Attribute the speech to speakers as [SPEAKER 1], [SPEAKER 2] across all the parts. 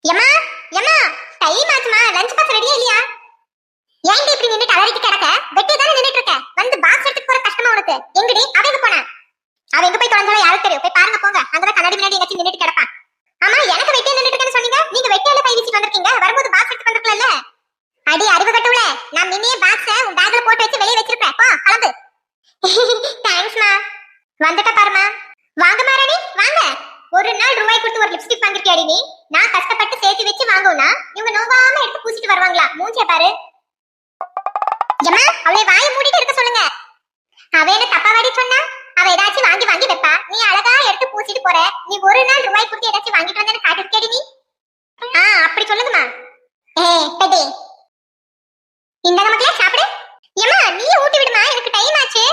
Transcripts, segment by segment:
[SPEAKER 1] யம்மா யம்மா time ஆச்சுமா. Lunch box ரெடியா இல்லையா? ஏன்டி இப்படி நின்னுட்டு அலறிட்டு கிடக்க? வெட்டி தானே நின்னுட்டு இருக்க. வந்து பாக்ஸ் எடுத்து போற கஷ்டமா உனக்கு? எங்கடி அவ எங்க போனா? அவ எங்க போய் தொலைஞ்சாலும் யாருக்கு தெரியும்? போய் பாருங்க போங்க. அங்கதான் கண்ணாடி முன்னாடி எங்கேயும் நின்னுட்டு கிடப்பா. ஆமா, எனக்கு வெட்டியா நின்னுட்டு இருக்கேன்னு சொன்னீங்க. நீங்க வெட்டியால கை வீசி வந்திருக்கீங்க. வரும்போது பாக்ஸ் எடுத்து வந்திருக்கலாம்ல. அடி அறிவு கட்டவுல, நான் மின்னியே பாக்ஸை உன் பேக்ல போட்டு வச்சு வெளியே வச்சிருக்கேன். போ கிளம்பு. தேங்க்ஸ்மா. வந்துட்ட பாருமா. வாங்க மாராணி வாங்க. ஒரு நாள் ரூபாய் கொடுத்து ஒரு லிப்ஸ்டிக் வாங்கிருக்கியாடி நீ? நான் கஷ்டப்பட்டு சேர்த்து வச்சு வாங்குவனா இவங்க நோவாம எடுத்து பூசிட்டு வருவாங்களா? மூஞ்சிய பாரு. ஏமா அவளை வாயை மூடிட்டு இருக்க சொல்லுங்க. அவ என்ன தப்பா வாடி சொன்னா? அவ ஏதாச்சும் வாங்கி வாங்கி வைப்பா. நீ அழகா எடுத்து பூசிட்டு போற. நீ ஒரு நாள் ரூபாய் கொடுத்து ஏதாச்சும் வாங்கிட்டு வந்தேன்னு காட்டிருக்கேடி நீ? அப்படி சொல்லுங்கம்மா. பெட்டி இந்த நமக்குலாம் சாப்பிடு. ஏமா நீ ஊட்டி விடுமா, எனக்கு டைம் ஆச்சு.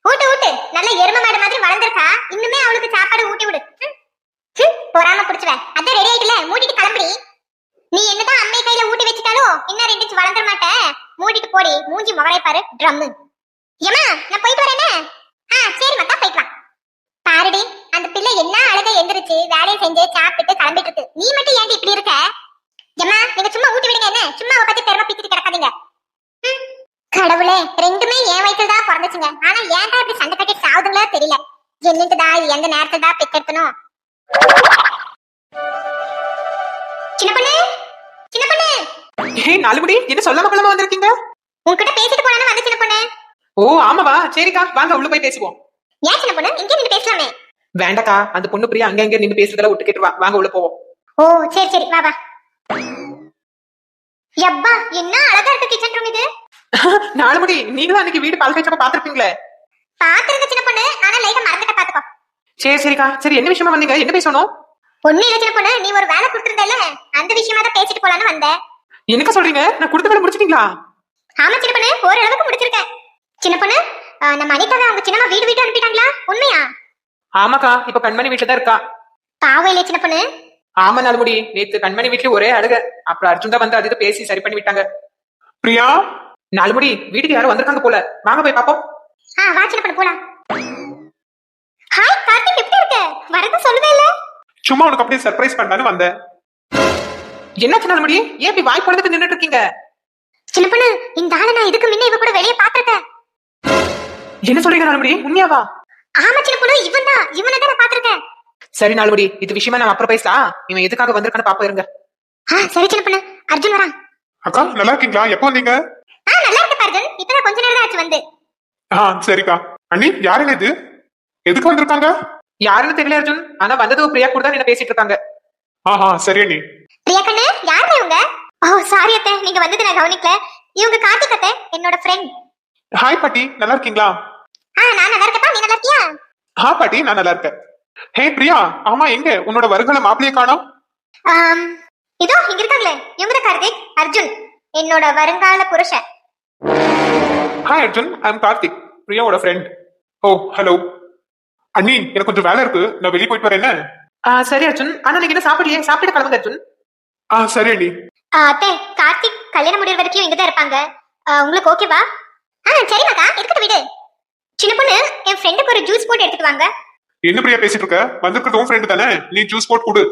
[SPEAKER 1] ஊட்டு ஊட்டு. நல்ல எருமை மாடு மாதிரி வளர்ந்துருக்கா. இன்னுமே அவளுக்கு சாப்பாடு ஊட்டி விடு. பொறாம புடிச்சுவ. அதான் ரெடி ஆயிட்டுல, மூடிட்டு கிளம்புடி. நீ என்னதான் அம்மை கையில ஊட்டி வச்சுட்டாலும் இன்னும் 2 இன்ச் வளர்ந்துட மாட்ட. மூடிட்டு போடி. மூஞ்சி முகரை பாரு ட்ரம். ஏமா நான் போயிட்டு வரேனே. சரி மக்கா போயிட்டு வா. பாருடி அந்த பிள்ளை என்ன அழகா எந்திரிச்சு வேலையை செஞ்சு சாப்பிட்டு கிளம்பிட்டு இருக்கு. நீ மட்டும் ஏன்டி இப்படி இருக்க? ஏமா நீங்க சும்மா ஊட்டி விடுங்க. என்ன சும்மா அவ பத்தி பெருமை பிச்சுட்டு கிடக்காதீங்க. கடவுளே, ரெண்டுமே என் வயிற்றுல தான் பிறந்துச்சுங்க. ஆனா ஏன்டா இப்படி சண்டை கட்டி சாவுதுங்களா தெரியல. என்னட்டுதா இது எந்த நேரத்துல தான் பெற்றெடுக்கணும். சின்ன பொண்ணு சின்ன பொண்ணு.
[SPEAKER 2] ஏய் நாலுமுடி, என்ன சொல்லாம கொள்ளாம வந்திருக்கீங்க?
[SPEAKER 1] உன்கிட்ட பேசிட்டு போலான்னு வந்து சின்ன பொண்ணு.
[SPEAKER 2] ஓ ஆமாவா, சரிக்கா வாங்க உள்ள போய் பேசுவோம்.
[SPEAKER 1] ஏன் சின்ன பொண்ணு இங்கே நின்று பேசலாமே?
[SPEAKER 2] வேண்டக்கா, அந்த பொண்ணு பிரியா அங்க இங்க நின்று பேசுறதெல்லாம் விட்டு கேட்டு வாங்க உள்ள போவோம்.
[SPEAKER 1] ஓ சரி சரி வா வா. யப்பா என்ன அழகா இருக்கு கிச்சன் ரூம் இது.
[SPEAKER 2] நாலுமுடி, நீங்களும் அன்னைக்கு வீடு பால் காய்ச்சப்ப பாத்திருப்பீங்களே.
[SPEAKER 1] பாத்துருக்க சின்ன பொண்ணு, ஆனா லைட்டா மறந்துட்ட பாத்துக்கோ.
[SPEAKER 2] சரி சரிக்கா. சரி என்ன விஷயமா வந்தீங்க? என்ன பேசணும்?
[SPEAKER 1] ஒண்ணு இல்ல சின்ன பொண்ணு, நீ ஒரு வேலை கொடுத்திருந்தல, அந்த விஷயமா தான் பேசிட்டு போலான்னு வந்தேன்.
[SPEAKER 2] என்னக்கா சொல்றீங்க? நான் கொடுத்த வேலை முடிச்சிட்டீங்களா?
[SPEAKER 1] ஆமா சின்ன பொண்ணு, ஓரளவுக்கு முடிச்சிருக்கேன். சின்ன பொண்ணு நம்ம அனிதாவை அவங்க சின்னமா வீடு அனுப்பிட்டாங்களா? உண்மையா?
[SPEAKER 2] ஆமாக்கா, இப்ப கண்மணி வீட்டுல தான் இருக்கா.
[SPEAKER 1] பாவம் இல்ல சின்ன பொண்ணு.
[SPEAKER 2] ஆமா நாலுமுடி, நேத்து கண்மணி வீட்டுல ஒரே அழுக. அப்புறம் அர்ஜுன் தான் வந்து அது பேசி சரி பண்ணி விட்டாங்க. பிரியா நாலுமுடி, வீட்டுக்கு யாரும் வந்திருக்காங்க போல, வாங்க போய் பாப்போம்.
[SPEAKER 1] வா சின்ன பொண்ணு போலாம். ஹாய் கார்த்திக், எப்படி இருக்க? வரது சொல்லவே இல்ல.
[SPEAKER 3] சும்மா உனக்கு அப்படியே சர்ப்ரைஸ் பண்ணலான்னு வந்தேன்.
[SPEAKER 2] என்னாச்சு நாலுமுடி, ஏன் இப்படி வாய் பொழுதுட்டு நின்னுட்டு இருக்கீங்க?
[SPEAKER 1] சின்ன பொண்ணு இந்த ஆளை நான் இதுக்கு முன்ன இவ கூட வெளியே பாத்துருக்கேன்.
[SPEAKER 2] என்ன சொல்றீங்க நாலுமுடி, உண்மையாவா?
[SPEAKER 1] ஆமா சின்ன பொண்ணு, இவனை தான் நான் பாத்துருக்கேன்.
[SPEAKER 2] சரி நாலுமுடி, இது விஷயமா நான் அப்புறம் பேசலாம். இவன் எதுக்காக வந்திருக்கான்னு பாப்போம் இருங்க.
[SPEAKER 1] சரி சின்ன பொண்ணு, அர்ஜுன் வரான்.
[SPEAKER 3] அக்கா நல்லா இருக்கீங்களா? எப்போ வந்தீங்க?
[SPEAKER 1] நல்லா இருக்கு அர்ஜுன், இப்பதான் கொஞ்ச நேரம் ஆச்சு வந்து.
[SPEAKER 3] சரிக்கா. அண்ணி யாருங்க இது? எதுக்கு வந்திருக்காங்க?
[SPEAKER 2] யாருன்னு தெரியல அர்ஜுன், ஆனா வந்தது பிரியா கூட தான் என்ன பேசிட்டு இருக்காங்க.
[SPEAKER 3] சரி அண்ணி.
[SPEAKER 1] பிரியா கண்ணு, யாரு இவங்க? ஓ சாரி அத்தை, நீங்க வந்தது நான் கவனிக்கல. இவங்க கார்த்திக் அத்தை, என்னோட ஃப்ரெண்ட்.
[SPEAKER 3] ஹாய் பாட்டி, நல்லா இருக்கீங்களா?
[SPEAKER 1] நான் நல்லா இருக்கேன். நீ நல்லா இருக்கியா?
[SPEAKER 3] பாட்டி நான் நல்லா இருக்கேன். ஹே பிரியா, ஆமா எங்க உன்னோட வருங்கால மாப்பிளைய காணோம்?
[SPEAKER 1] இதோ இங்க இருக்காங்களே, இவங்க கார்த்திக், அர்ஜுன் என்னோட வருங்கால புருஷன்.
[SPEAKER 3] ஹாய் அர்ஜுன், ஐ அம் கார்த்திக், பிரியாவோட ஃப்ரெண்ட். ஓ ஹலோ அண்ணி, எனக்கு கொஞ்சம் வேலை இருக்கு, நான் வெளியே போயிட்டு வரேன். என்ன?
[SPEAKER 2] சரி அர்ஜுன், ஆனா நீங்க என்ன சாப்பிடலையே? சாப்பிட்டு கிளம்புங்க அர்ஜுன்.
[SPEAKER 3] சரி அண்ணி.
[SPEAKER 1] அத்தை, கார்த்திக் கல்யாணம் முடிவு வரைக்கும் இங்கதான் இருப்பாங்க. உங்களுக்கு ஓகேவா? சரிமாக்கா, இருக்கட்டும் விடு. சின்ன பொண்ணு, என் ஃப்ரெண்டுக்கு ஒரு ஜூஸ் போட்டு எடுத்துட்டு வாங்க.
[SPEAKER 3] என்ன பிரியா பேசிட்டு இருக்க? வந்திருக்கிறது உன் ஃப்ரெண்டு தானே, நீ ஜூஸ் போட்டு கொடு.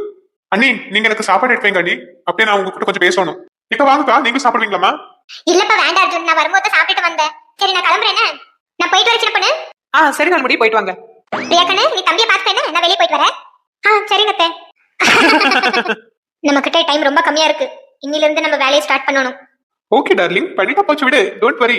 [SPEAKER 3] அண்ணி நீங்க எனக்கு சாப்பாடு எடுத்து வைங்க அண்ணி, அப்படியே நான் உங்ககிட்ட கொஞ்சம் பேசணும். இப்ப வாங்கக்கா, நீங்க சாப்பிடுவீங்களாமா?
[SPEAKER 1] இல்லப்பா வேண்டாம் அர்ஜுன், நான் வரும்போது சாப்பிட்டு வந்தேன். சரி நான் கிளம்புறேன். நான் போயிட்டு வரேன் சின்ன பொண்ணு.
[SPEAKER 2] சரி நாலுமுடி, போயிட்டு வாங்க.
[SPEAKER 1] பிரியா கண்ணு, நீ தம்பியை பாத்துக்க, நான் வெளியே போயிட்டு வரேன். சரிங்க அத்தை. நம்ம கிட்ட டைம் ரொம்ப கம்மியா இருக்கு. இன்னில இருந்து நம்ம வேலையை ஸ்டார்ட் பண்ணணும்.
[SPEAKER 3] ஓகே டார்லிங், பண்ணிட்டா போச்சு விடு, டோன்ட் வரி.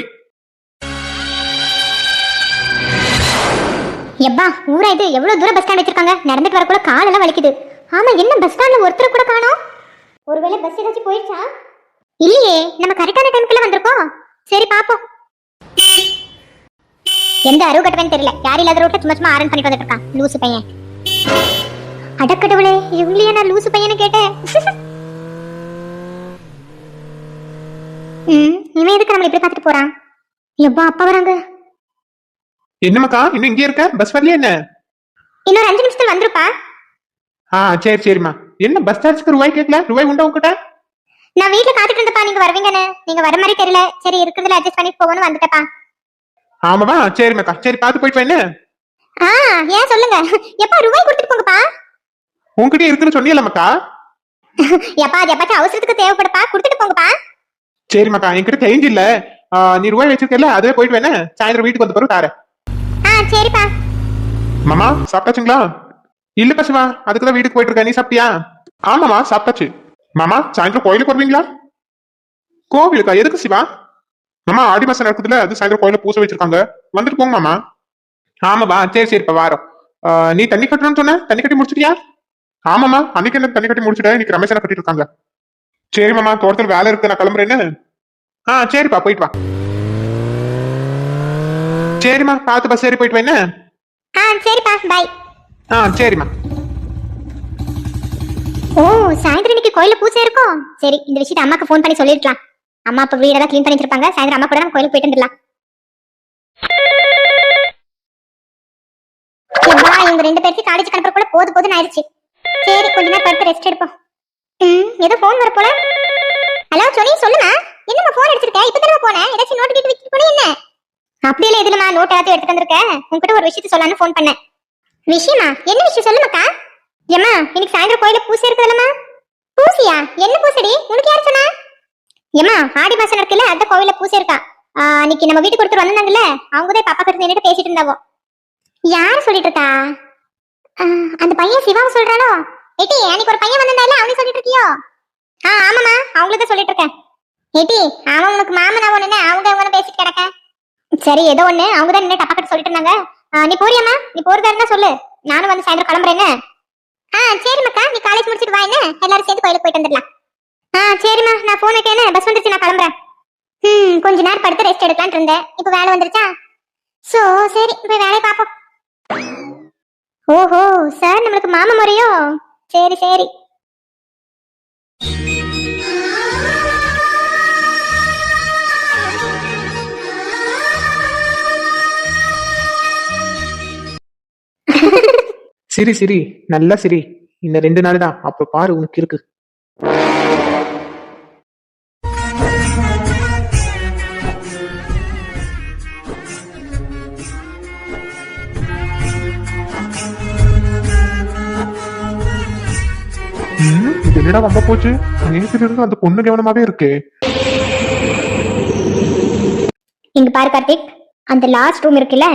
[SPEAKER 1] எப்பா ஊரா இது, எவ்வளவு தூரம் பஸ் ஸ்டாண்ட் வச்சிருக்காங்க. நடந்துட்டு வரக்குள்ள காலெல்லாம் வலிக்குது. ஆமா, என்ன பஸ் ஸ்டாண்ட்ல ஒருத்தர் கூட காணோம். ஒருவேளை பஸ் ஏதாச்சும் போயிடுச்சா? இல்லையே, நம்ம கரெக்டான டைம்க்குள்ள வந்திருக்கோம். சரி பாப்போம். எந்த அருவு கட்டுவேன்னு தெரியல, யாரும் இல்லாத ரோட்ல சும்மா ஆரன் பண்ணிட்டு வந்துட்டு இருக்கான் லூசு பையன். அடக்கடவுளே, இவங்களையே நான் லூசு பையனு கேட்டேன். இவன் எதுக்கு நம்மள இப்படி பார்த்துட்டு போறான்? எப்பா அப்பா வராங்க.
[SPEAKER 3] என்னமாக்கா இன்னும் இங்கே இருக்க? பஸ் வரலையா என்ன?
[SPEAKER 1] இன்னொரு 5 நிமிஷத்துல வந்துருப்பா.
[SPEAKER 3] சரி சரிம்மா. என்ன பஸ் சார்ஜ்க்கு ரூபாய் கேட்கல? ரூபாய் உண்டா உங்ககிட்ட?
[SPEAKER 1] நான் வீட்டுல காத்துட்டு இருந்தப்பா, நீங்க வருவீங்கன்னு. நீங்க வர மாதிரி தெரியல, சரி இருக்கிறதுல அட்ஜஸ்ட் பண்ணி போகணும்னு வந்துட்டப்பா.
[SPEAKER 3] ஆமாவா, சரிமாக்கா, சரி பார்த்து போயிட்டு வா. என்ன
[SPEAKER 1] ஏன் சொல்லுங்க. எப்பா ரூபாய் கொடுத்துட்டு போங்கப்பா.
[SPEAKER 3] உங்ககிட்ட இருக்குன்னு சொன்னீங்களா மக்கா?
[SPEAKER 1] எப்பா அது எப்பாச்சும் அவசரத்துக்கு தேவைப்படுப்பா, கொடுத்துட்டு போங்கப்பா.
[SPEAKER 3] சரி மக்கா, என்கிட்ட சேஞ்ச் இல்ல. நீ ரூபாய் வச்சிருக்கல, அதுவே போயிட்டு வேணே சாயந்தரம் வீட்டுக்கு வந்த பிறகு தாரேன்.
[SPEAKER 1] சரிப்பா.
[SPEAKER 3] மாமா சாப்பிட்டாச்சுங்களா? இல்லப்பா சிவா, அதுக்குதான் வீட்டுக்கு போயிட்டு இருக்க. நீ சாப்பிட்டியா? ஆமாமா சாப்பிட்டாச்சு. மாமா சாயந்தரம் கோயிலுக்கு வருவீங்களா? கோவிலுக்கா? எதுக்கு சிவா? மாமா ஆடி மாசம் நடக்குதுல, அது சாயந்தரம் கோயில பூசை வச்சிருக்காங்க, வந்துட்டு போங்க மாமா. ஆமாவா, சரி சரிப்பா வாரம். நீ தண்ணி கட்டணும்னு சொன்ன, தண்ணி கட்டி முடிச்சிட்டியா? ஆமாமா, அன்னைக்கு என்ன தண்ணி கட்டி முடிச்சுட்டேன், இன்னைக்கு ரமேஷனை கட்டிட்டு இருக்காங்க. சரி மாமா, தோட்டத்தில் வேலை இருக்கு, நான் கிளம்புறேன்னு. சரிப்பா போயிட்டு வா. சரிம்மா, பார்த்து பஸ் ஏறி போயிட்டு வேணே.
[SPEAKER 1] சரிப்பா, பாய்.
[SPEAKER 3] சரிம்மா.
[SPEAKER 1] ஓ, சாயந்தரம் இன்னைக்கு கோயில பூஜை இருக்கும். சரி, இந்த விஷயத்தை அம்மாக்கு ஃபோன் பண்ணி சொல்லிருக்கலாம். அம்மா அப்ப வீடெல்லாம் க்ளீன் பண்ணி வச்சிருப்பாங்க. சாயந்தரம் அம்மா கூட நம்ம கோயிலுக்கு போயிட்டு வந்துடலாம். இவங்க 2 பேருக்கு காலேஜ் கணக்கு கூட போதும் ஆயிடுச்சு. சரி, கொஞ்ச நேரம் படுத்து ரெஸ்ட் எடுப்போம். ஏதோ ஃபோன் வர போல. ஹலோ சோனி, சொல்லுமா. என்னம்மா ஃபோன் அடிச்சிருக்க? இப்பதானே போனேன். ஏதாச்சும் நோட் கிட்ட வச்சிட்டு போனே என்ன? அப்படியே எதுலமா நோட் எல்லாத்தையும் எடுத்துட்டு வந்திருக்கேன். உன்கிட்ட ஒரு விஷயத்தை சொல்லலாம்னு ஃபோன் பண்ணேன். விஷயமா? என்ன விஷயம் சொல்லுமாக்கா? ஏம்மா, இன்னைக்கு சாயந்தரம் கோயில பூசை இருக்குதுல்லம்மா. பூசையா? என்ன பூசடி? உனக்கு யார் சொன்னா? ஏம்மா, ஆடி மாசம் நடக்கல, அந்த கோவில பூசை இருக்கா. அன்னைக்கு நம்ம வீட்டுக்கு ஒருத்தர் வந்தாங்கல்ல, அவங்கதான் பாப்பா கிட்ட நின்னுட்டு பேசிட்டு இருந்தாவோ. யார் சொல்லிட்டு இருக்கா? அந்த பையன் சிவாவை சொல்றானோ? ஏட்டி, அன்னைக்கு ஒரு பையன் வந்தால, அவனே சொல்லிட்டு இருக்கியோ? ஆமாமா, அவங்களுக்கு சொல்லிட்டு இருக்கேன். ஏட்டி, அவன் உனக்கு மாமனா ஒண்ணு, அவங்க பேசிட்டு கிடக்க. சரி, ஏதோ ஒண்ணு, அவங்க தான் நின்று அப்பா கிட்ட சொல்லிட்டு இருந்தாங்க. நீ போறியாமா? நீ போறதா இருந்தா சொல்லு, நானும் வந்து சாயந்தரம் கிளம்புறேன்னு. சரி மக்கா, நீ காலேஜ் முடிச்சிட்டு வா, என்ன எல்லாரும் சேர்ந்து கோயிலுக்கு போயிட்டு வந்துடலாம். சரிம்மா, நான் போன் வைக்கேன், பஸ் வந்துருச்சு, நான் கிளம்புறேன். கொஞ்ச நேரம் படுத்து ரெஸ்ட் எடுக்கலான்னு இருந்தேன், இப்ப வேலை வந்துருச்சா? சோ சரி, போய் வேலையை பார்ப்போம். ஓஹோ, சார் நம்மளுக்கு மாமா முறையோ? சரி சரி.
[SPEAKER 2] சரி சரி, நல்லா சரி. இந்த 2 நாள் தான், அப்ப பாரு உனக்கு இருக்கு.
[SPEAKER 3] இது என்னடா வம்ப போச்சு? நேத்துல இருந்து அந்த பொண்ணு கவனமாவே இருக்கு.
[SPEAKER 1] இங்க பாரு கார்த்திக், அந்த லாஸ்ட் ரூம் இருக்குல்ல,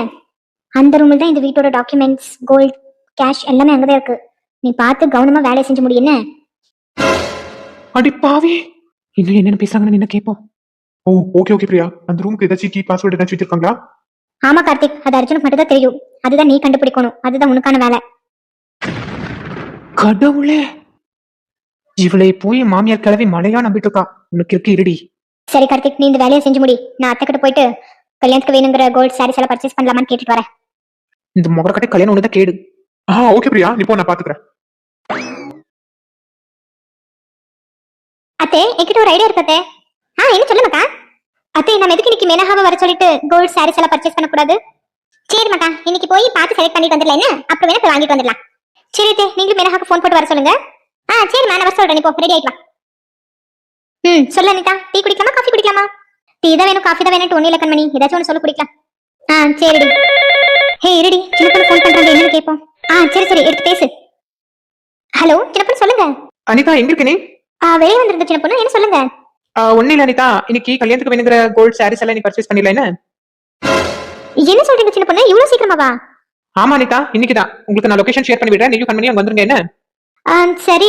[SPEAKER 1] அந்த ரூம்ல தான் இந்த வீட்டோட டாக்குமெண்ட்ஸ், கோல்ட், கேஷ் எல்லாமே அங்கதான் இருக்கு. நீ பார்த்து கவனமா வேலையை செஞ்சு முடியும் என்ன?
[SPEAKER 2] அடி பாவி, இன்னும் என்னென்ன பேசுறாங்கன்னு என்ன கேட்போம்.
[SPEAKER 3] ஓ ஓகே ஓகே பிரியா, அந்த ரூமுக்கு ஏதாச்சும் கீ பாஸ்வேர்டு ஏதாச்சும் வச்சிருக்காங்களா?
[SPEAKER 1] ஆமா கார்த்திக், அது அர்ஜுனுக்கு மட்டும் தான் தெரியும். அதுதான் நீ கண்டுபிடிக்கணும், அதுதான் உனக்கான வேலை.
[SPEAKER 2] கடவுளே, இவளை போய் மாமியார் கிளவி மழையா நம்பிட்டு இருக்கா. உனக்கு இருக்கு இருடி.
[SPEAKER 1] சரி கார்த்திக், நீ இந்த வேலையை செஞ்சு முடி. நான் அத்தை கிட்ட போயிட்டு கல்யாணத்துக்கு வேணுங்கிற கோல்ட் சாரீஸ் எல்லாம் பர்ச்சேஸ் பண்ணலாமான்னு கேட்டுட்டு வரேன்.
[SPEAKER 2] இந்த முகரக்கட்டை கல்யாணம் ஒண்ணுதான் கேடு.
[SPEAKER 3] ஓகே பிரியா, நீ போ, நான் பாத்துக்கிறேன்.
[SPEAKER 1] அத்தே, என்கிட்ட ஒரு ஐடியா இருக்கு அத்தே. என்ன சொல்லுமாக்கா? அத்தே, நம்ம எதுக்கு இன்னைக்கு மேனகாவை வர சொல்லிட்டு கோல்ட் சாரீஸ் எல்லாம் பர்ச்சேஸ் பண்ணக்கூடாது? சரி மக்கா, இன்னைக்கு போய் பார்த்து செலக்ட் பண்ணிட்டு வந்துடலாம், என்ன அப்புறம் வேணா போய் வாங்கிட்டு வந்துடலாம். சரி அத்தே, நீங்களும் மேனகாக்கு ஃபோன் போட்டு வர சொல்லுங்க. சரி, நான் வர சொல்றேன், நீ போ, ரெடி ஆயிட்டு வா. சொல்லு அனிதா, டீ குடிக்கலாமா காஃபி குடிக்கலாமா? டீ தான் வேணும், காஃபி தான் வேணும், ஒண்ணு இல்ல கண்மணி, ஏதாச்சும் ஒன்று சொல்லு குடிக்கலாம். சரிடி. ஹே இருடி, சின்ன பொண்ணு ஃபோன் பண்றாங்க, என்னன்னு கேட்போம். சரி சரி, எடுத்து பேசு. ஹலோ சின்ன பொண்ணு, சொல்லுங்க.
[SPEAKER 2] அனிதா, எங்க இருக்க நீ?
[SPEAKER 1] வெளியே வந்திருந்த சின்ன பொண்ணு, என்ன சொல்லுங்க.
[SPEAKER 2] ஒண்ணு இல்ல அனிதா, இன்னைக்கு கல்யாணத்துக்கு வேணுங்கிற கோல்ட் சாரீஸ் எல்லாம் நீ பர்ச்சேஸ் பண்ணிடல என்ன?
[SPEAKER 1] என்ன சொல்றீங்க சின்ன பொண்ணு, இவ்வளவு சீக்கிரமாவா?
[SPEAKER 2] ஆமா அனிதா, இன்னைக்குதான். உங்களுக்கு நான் லொகேஷன் ஷேர் பண்ணி விடுறேன், நீங்க கண்மணி அங்க வந்துருங்க என்ன?
[SPEAKER 1] சரி,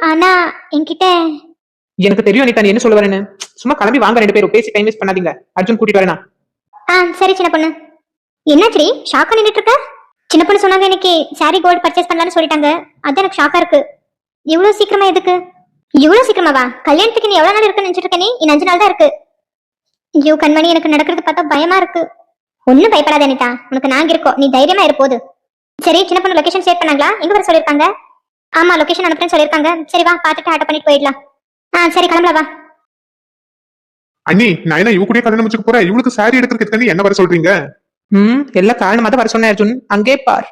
[SPEAKER 1] ஆனா என்கிட்ட
[SPEAKER 2] எனக்கு தெரியும் அனிதா நீ என்ன சொல்ல வரேன்னு. சும்மா கிளம்பி வாங்க, 2 பேரும் பேசி டைம் வேஸ்ட் பண்ணாதீங்க. அர்ஜுன் கூட்டிட்டு வரேனா?
[SPEAKER 1] சரி சின்ன பொண்ணு. என்னாச்சு ஷாக்கா நின்னுட்டு இருக்க? சின்ன பொண்ணு சொன்னாங்க இன்னைக்கு சாரி கோல்ட் பர்ச்சேஸ் பண்ணலாம்னு சொல்லிட்டாங்க. அது எனக்கு ஷாக்கா இருக்கு. இவ்வளவு சீக்கிரமா எதுக்கு? இவ்வளவு சீக்கிரமாவா? கல்யாணத்துக்கு நீ எவ்வளவு நாள் இருக்குன்னு நினைச்சிட்டு இருக்க? நீ 5 நாள் தான் இருக்கு. ஐயோ கண்மணி, எனக்கு நடக்கிறது பார்த்தா பயமா இருக்கு. ஒன்னும் பயப்படாத அனிதா, உனக்கு நாங்க இருக்கோம், நீ தைரியமா இருப்போது. சரி, சின்ன பொண்ணு லொகேஷன் ஷேர் பண்ணாங்களா? எங்க வர சொல்லிருக்காங்க? ஆமா, லொகேஷன் அனுப்புறேன்னு சொல்லிருக்காங்க. சரி வா, பாத்துட்டு ஆர்டர் பண்ணிட்டு போயிடலாம். சரி, கிளம்பல வா.
[SPEAKER 3] அண்ணி, நான் என்ன இவ கூட கல்யாணம் முடிச்சுக்க போறேன்? இவளுக்கு சாரி எடுக்கிறதுக்கு என்ன வர சொல்றீங்க?
[SPEAKER 2] எல்லாம் காரணமா தான் வர சொன்னேன் அர்ஜுன், அங்கே பார்.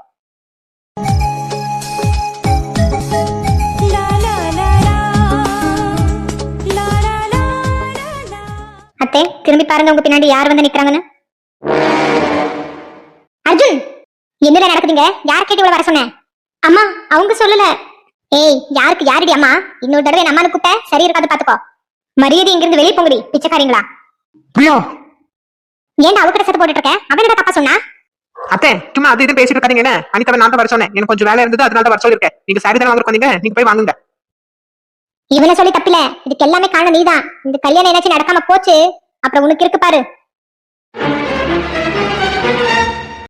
[SPEAKER 1] அத்தை, திரும்பி பாருங்க உங்க பின்னாடி யார் வந்து நிக்கிறாங்கன்னு. அர்ஜுன், என்னல நடக்குதுங்க? யார் கேட்டு இவ்வளவு வர சொன்னேன்? அம்மா, அவங்க சொல்லல. ஏய் யாருக்கு யாருடி அம்மா? இன்னொரு தடவை என் அம்மானு கூப்பிட்ட சரி இருக்காது பாத்துக்கோ. மரியாதை இங்கிருந்து வெளியே போங்கடி பிச்சைக்காரங்களா.
[SPEAKER 3] பிரியா
[SPEAKER 1] ஏன்டா அவகிட்ட சத்தம் போட்டுட்டு இருக்க? அவன் என்ன தப்பா சொன்னா?
[SPEAKER 2] அத்தை சும்மா அது இது பேசிட்டு இருக்காதீங்க. என்ன அனிதாவை நான் தான் வர சொன்னேன். எனக்கு கொஞ்சம் வேலை இருந்தது, அதனால தான் வர சொல்லிருக்கேன். நீங்க சாரி தானே வாங்க வந்தீங்க, நீங்க போய் வாங்குங்க.
[SPEAKER 1] இவனை சொல்லி தப்பில்ல, இதுக்கு எல்லாமே காரணம் நீதான். இந்த கல்யாணம் என்னாச்சும் நடக்காம போச்சு, அப்புறம் உனக்கு இருக்கு பாரு.